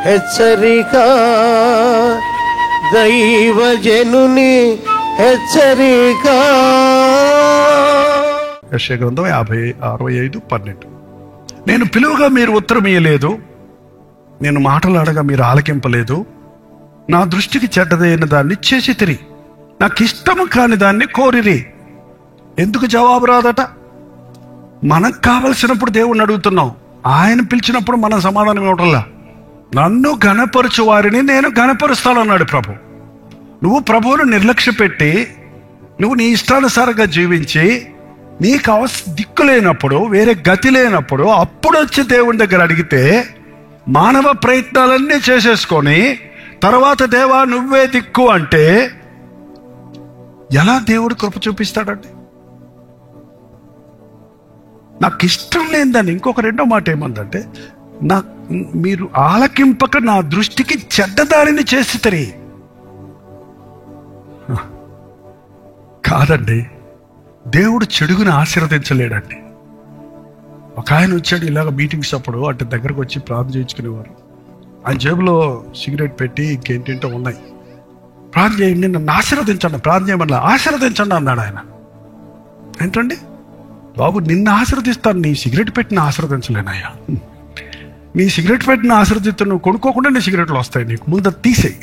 హెచ్చరిక, దైవజనుని హెచ్చరిక. యెషయా గ్రంథం 65:12. నేను పిలువగా మీరు ఉత్తరం ఇయ్యలేదు, నేను మాటలాడగా మీరు ఆలకింపలేదు. నా దృష్టికి చెడ్డదైన దాన్ని చేసితిరి, నాకు ఇష్టము కాని దాన్ని కోరిరి. ఎందుకు జవాబు రాదట? మనకు కావలసినప్పుడు దేవుణ్ణి అడుగుతున్నాం, ఆయన పిలిచినప్పుడు మనం సమాధానం ఇవ్వటంలా. నన్ను ఘనపరచు వారిని నేను ఘనపరుస్తానన్నాడు ప్రభు. నువ్వు ప్రభువును నిర్లక్ష్య పెట్టి నువ్వు నీ ఇష్టానుసారంగా జీవించి నీకు దిక్కు లేనప్పుడు, వేరే గతి లేనప్పుడు, అప్పుడు వచ్చి దేవుని దగ్గర అడిగితే మానవ ప్రయత్నాలన్నీ చేసేసుకొని తర్వాత దేవా నువ్వే దిక్కు అంటే ఎలా దేవుడు కృప చూపిస్తాడండి? నాకు ఇష్టం లేదని ఇంకొక రెండో మాట ఏమందంటే, మీరు ఆలకింపక నా దృష్టికి చెడ్డదారిని చేసితరి. కాదండి, దేవుడు చెడుగుని ఆశీర్వదించలేడండి. ఒక ఆయన వచ్చాడు ఇలాగ మీటింగ్స్ అప్పుడు, అంటే దగ్గరకు వచ్చి ప్రార్థన చేయించుకునేవారు. ఆయన జేబులో సిగరెట్ పెట్టి ఇంకేంటంటో ఉన్నాయి. ప్రార్థన చేయండి, నన్ను ఆశీర్వదించండి, ప్రార్థన చేయమని ఆశీర్వదించండి అన్నాడు ఆయన. ఏంటండి బాబు, నిన్ను ఆశీర్వదిస్తాను, నీ సిగరెట్ పెట్టిన ఆశీర్వదించలేనయ్యా. నీ సిగరెట్ పెట్టిన ఆశీర్వదిస్తాను, నువ్వు కొనుక్కోకుండా నీ సిగరెట్లు వస్తాయి, నీకు ముందు తీసేయి.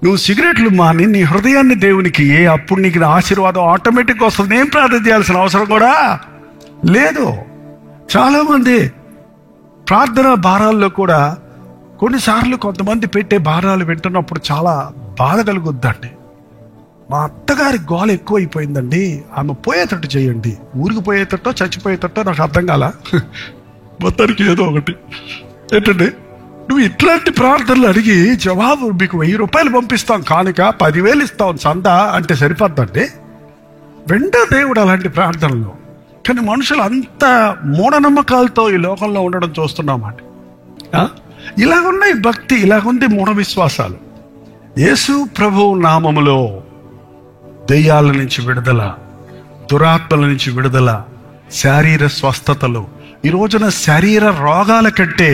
నువ్వు సిగరెట్లు మాని నీ హృదయాన్ని దేవునికి అప్పుడు నీకు ఆశీర్వాదం ఆటోమేటిక్గా వస్తుంది. ఏం ప్రార్థన చేయాల్సిన అవసరం కూడా లేదు. చాలామంది ప్రార్థన భారాల్లో కూడా కొన్నిసార్లు కొంతమంది పెట్టే భారాలు వింటున్నప్పుడు చాలా బాధ కలుగుద్దండి. మా అత్తగారి గోల ఎక్కువైపోయిందండి, ఆమె పోయేటట్టు చేయండి. ఊరికి పోయేటట్టో చచ్చిపోయేటట్టో నాకు అర్థం కాల, మొత్తానికి ఏదో ఒకటి. ఏంటండి, నువ్వు ఇట్లాంటి ప్రార్థనలు అడిగి జవాబు మీకు 1000 రూపాయలు పంపిస్తాం కానుక, 10,000 ఇస్తాం చందా అంటే సరిపోద్దండి? వెంట దేవుడు అలాంటి ప్రార్థనలు. కానీ మనుషులు అంత మూఢనమ్మకాలతో ఈ లోకంలో ఉండడం చూస్తున్నామండి. ఇలాగున్నాయి భక్తి, ఇలాగుంది మూఢ విశ్వాసాలు. యేసు ప్రభు నామములో దెయ్యాల నుంచి విడుదల, దురాత్మల నుంచి విడుదల, శారీర స్వస్థతలు. ఈ రోజున శరీర రోగాల కంటే,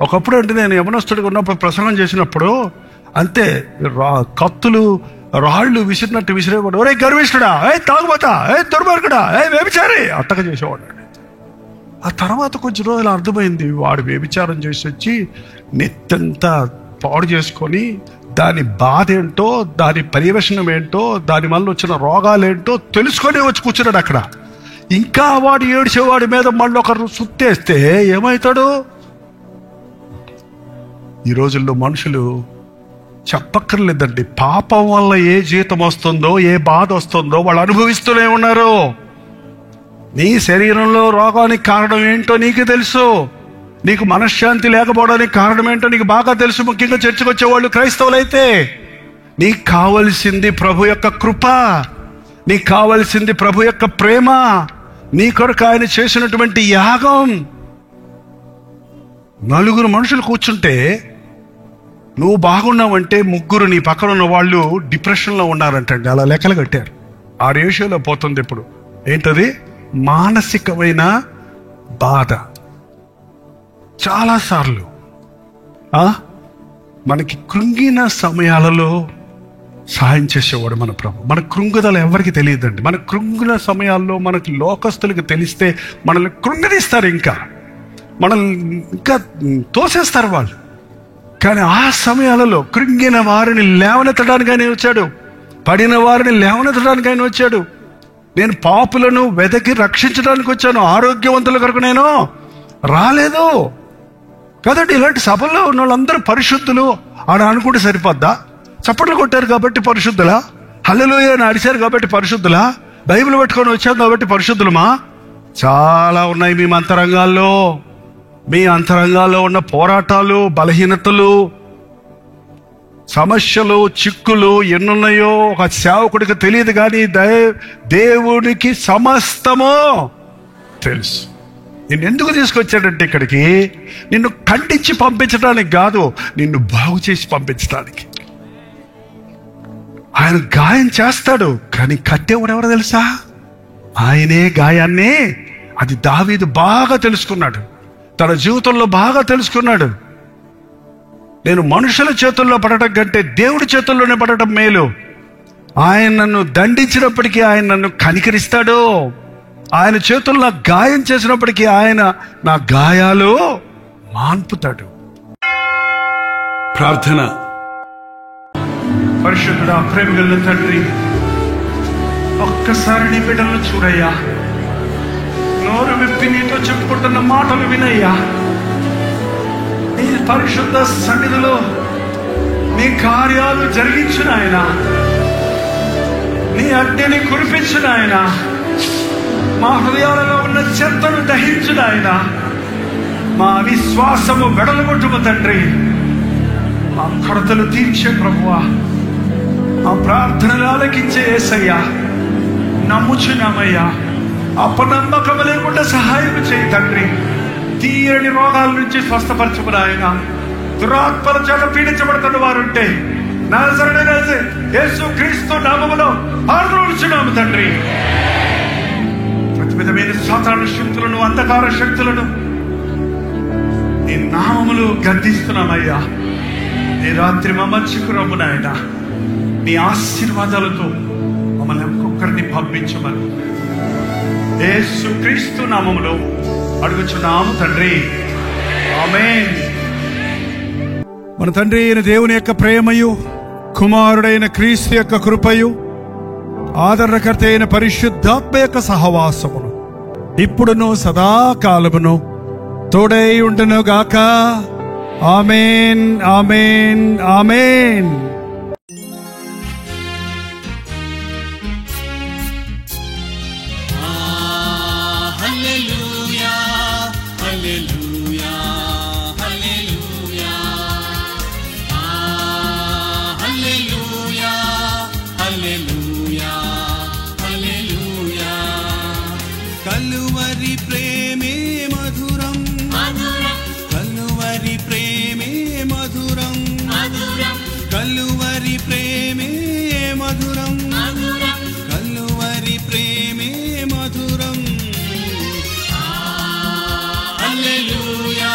ఒకప్పుడు అంటే నేను యవనస్తుడిగా ఉన్నప్పుడు ప్రసంగం చేసినప్పుడు అంతే, కత్తులు రాళ్ళు విసిరినట్టు విసిరేవాడు. ఒరే గర్విష్ఠుడా, తాగుబోతా, దుర్మార్గుడా, వ్యభిచారి అట్టగా చేసేవాడు. ఆ తర్వాత కొంచెం రోజులు అర్థమైంది, వాడు వ్యభిచారం చేసి వచ్చి నెత్తంతా పాడు చేసుకొని దాని బాధ ఏంటో, దాని పర్యవేక్షణం ఏంటో, దాని వల్ల వచ్చిన రోగాలేంటో తెలుసుకొని వచ్చి కూర్చున్నాడు అక్కడ. ఇంకా వాడు ఏడ్చేవాడి మీద మళ్ళీ ఒకరు సుత్తేస్తే ఏమవుతాడు? ఈ రోజుల్లో మనుషులు చెప్పక్కర్లేదండి, పాపం వల్ల ఏ జీతం వస్తుందో, ఏ బాధ వస్తుందో వాళ్ళు అనుభవిస్తూనే ఉన్నారు. నీ శరీరంలో రోగానికి కారణం ఏంటో నీకు తెలుసు, నీకు మనశ్శాంతి లేకపోవడానికి కారణం ఏంటో నీకు బాగా తెలుసు. ముఖ్యంగా చర్చకు వచ్చేవాళ్ళు క్రైస్తవులైతే నీకు కావలసింది ప్రభు యొక్క కృప, నీకు కావలసింది ప్రభు యొక్క ప్రేమ, నీ కొరకు ఆయన చేసినటువంటి యాగం. నలుగురు మనుషులు కూర్చుంటే నువ్వు బాగున్నావంటే ముగ్గురు నీ పక్కన ఉన్న వాళ్ళు డిప్రెషన్లో ఉన్నారంటండి. అలా లెక్కలు కట్టారు. 6 రేషియోలో పోతుంది ఇప్పుడు. ఏంటది? మానసికమైన బాధ. చాలాసార్లు మనకి కృంగిన సమయాలలో సహాయం చేసేవాడు మన ప్రభు. మన కృంగుదల ఎవరికి తెలియదండి. మన కృంగిన సమయాల్లో మనకి లోకస్తులకు తెలిస్తే మనల్ని కృంగదీస్తారు, ఇంకా మనల్ని ఇంకా తోసేస్తారు వాళ్ళు. కానీ ఆ సమయాలలో కృంగిన వారిని లేవనెత్తడానికి ఆయన వచ్చాడు, పడిన వారిని లేవనెత్తడానికి ఆయన వచ్చాడు. నేను పాపులను వెదకి రక్షించడానికి వచ్చాను, ఆరోగ్యవంతుల కొరకు నేను రాలేదు కదండి. ఇలాంటి సభల్లో ఉన్న వాళ్ళందరూ పరిశుద్ధులు అని అనుకుంటే సరిపోద్దా? చప్పట్లు కొట్టారు కాబట్టి పరిశుద్ధులా? హల్లెలూయా అని అడిచారు కాబట్టి పరిశుద్ధులా? బైబిల్ పట్టుకొని వచ్చాం కాబట్టి పరిశుద్ధులమా? చాలా ఉన్నాయి మీ అంతరంగాల్లో. మీ అంతరంగాల్లో ఉన్న పోరాటాలు, బలహీనతలు, సమస్యలు, చిక్కులు ఎన్నున్నాయో ఒక సేవకుడికి తెలియదు, కానీ దేవునికి సమస్తమో తెలుసు. నిన్ను ఎందుకు తీసుకొచ్చాడంటే ఇక్కడికి, నిన్ను ఖండించి పంపించడానికి కాదు, నిన్ను బాగు చేసి పంపించడానికి. ఆయన గాయం చేస్తాడు, కానీ కట్టేవాడు ఎవరో తెలుసా? ఆయనే గాయాన్ని. అది దావీదు బాగా తెలుసుకున్నాడు, తన జీవితంలో బాగా తెలుసుకున్నాడు. నేను మనుషుల చేతుల్లో పడటం కంటే దేవుడి చేతుల్లోనే పడటం మేలు. ఆయన నన్ను దండించినప్పటికీ ఆయన నన్ను కనికరిస్తాడు. ఆయన చేతుల్లో గాయం చేసినప్పటికీ ఆయన నా గాయాలు మాన్పుతాడు. ప్రార్థన. పరిశుద్ధుడా, ప్రేమగల తండ్రి, ఒక్కసారి నీ బిడ్డలను చూడయ్యా. నోరు విప్పి నీతో చెప్పుకుంటున్న మాటలు వినయ్యా. నీ పరిశుద్ధ సన్నిధిలో నీ కార్యాలు జరిగించిన ఆయన, నీ అగ్నిని కురిపించిన ఆయన, మా హృదయాలలో ఉన్న చెత్తను దహించిన ఆయన, మా విశ్వాసము వెడలగొట్టుము తండ్రి. మా కొరతలు తీర్చే ప్రభువా, మా ప్రార్థనలు ఆలకించే యేసయ్యా, నమ్ముచున్నామయ్యా. అపనమ్మకం లేకుండా సహాయం చేయి తండ్రి. తీరని రోగాల నుంచి స్వస్థపరచుకుని ఆయన, దురాత్మల చేత పీడించబడుతున్న వారుంటే నాజరేయుడైన యేసు క్రీస్తు నామములో ఆర్ద్రోలుచున్నాము తండ్రి. ప్రతి విధమైన సాతాను శక్తులను, అంధకార శక్తులను నీ నామములు గద్దిస్తున్నామయ్యా. నీ రాత్రి మా మధ్యకు రమ్ము నాయన. నీ ఆశీర్వాదాలతో మమ్మల్ని ఒక్కొక్కరిని పంపించమని యేసు క్రీస్తు నామములో అడుగుచున్నాము తండ్రి, ఆమేన్. మన తండ్రి అయిన దేవుని యొక్క ప్రేమయు, కుమారుడైన క్రీస్తు యొక్క కృపయు, ఆదరణకర్త అయిన పరిశుద్ధాత్మ యొక్క సహవాసమును ఇప్పుడును సదాకాలమును తోడై ఉండును గాక. ఆమేన్, ఆమేన్, ఆమేన్. కలువరి ప్రేమే మధురం, కలువరి ప్రేమే మధురం, కలువరి ప్రేమే మధురం, కలువరి ప్రేమే మధురం. హల్లెలూయా,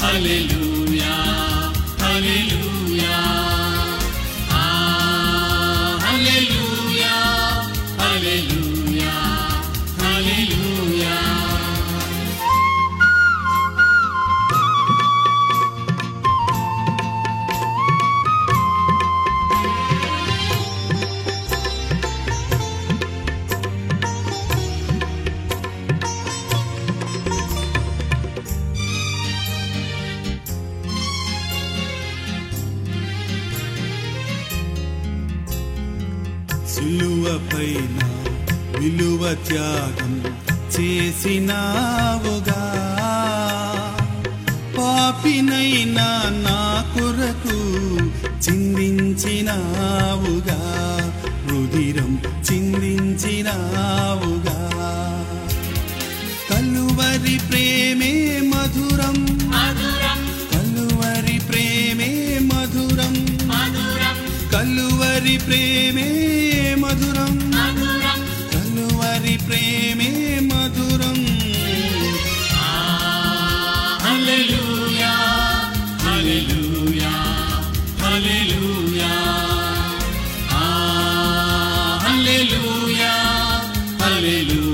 హల్లెలూయా, హల్లెలూయా, హల్లెలూయా, హల్లెలూయా, హల్లెలూయా. సిలువపైన విలువ త్యాగం చేసినావుగా, పాపినైనా నా కొరకు చిందించినావుగా, రుధిరం చిందించినావుగా. కలువరి ప్రేమే మధురం, కలువరి ప్రేమే మధురం, కలువరి ప్రేమే మధురం, కలువరి ప్రేమే మధురం. హల్లెలూయా, హల్లెలూయా, హల్లెలూయా, హల్లెలూయా, హల్లెలూయా.